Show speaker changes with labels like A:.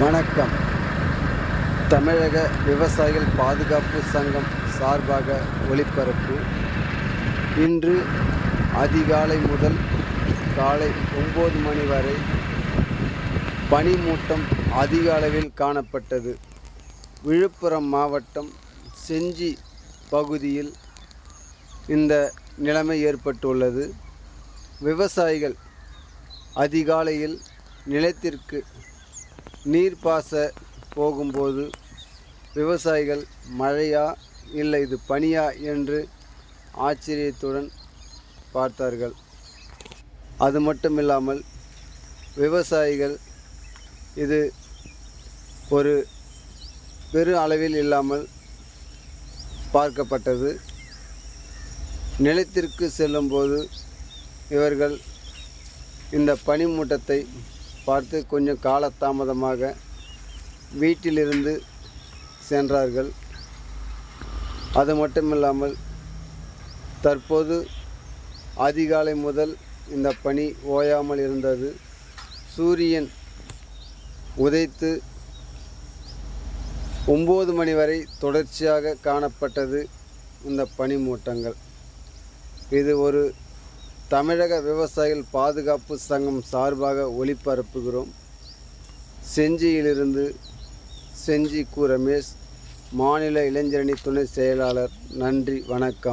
A: வணக்கம். தமிழக விவசாயிகள் பாதுகாப்பு சங்கம் சார்பாக ஒளிபரப்பு. இன்று அதிகாலை முதல் காலை 9 மணி வரை பனிமூட்டம் அதிக அளவில் காணப்பட்டது. விழுப்புரம் மாவட்டம் செஞ்சி பகுதியில் இந்த நிலைமை ஏற்பட்டுள்ளது. விவசாயிகள் அதிகாலையில் நிலத்திற்கு நீர்ப்பாச போகும்போது விவசாயிகள் மழையா இல்லை இது பனியா என்று ஆச்சரியத்துடன் பார்த்தார்கள். அது மட்டுமில்லாமல் விவசாயிகள் இது ஒரு பெரு அளவில் இல்லாமல் பார்க்கப்பட்டது. நிலத்திற்கு செல்லும்போது இவர்கள் இந்த பனிமூட்டத்தை பார்த்து கொஞ்சம் காலதாமதமாக வீட்டிலிருந்து சென்றார்கள். அது மட்டுமில்லாமல் தற்போது அதிகாலை முதல் இந்த பனி ஓயாமல் இருந்தது. சூரியன் உதைத்து 9 மணி வரை தொடர்ச்சியாக காணப்பட்டது இந்த பனிமூட்டங்கள். இது ஒரு தமிழக விவசாயிகள் பாதுகாப்பு சங்கம் சார்பாக ஒளிபரப்புகிறோம். செஞ்சியிலிருந்து செஞ்சி கு. ரமேஷ், மாநில இளைஞரணி துணை செயலாளர். நன்றி, வணக்கம்.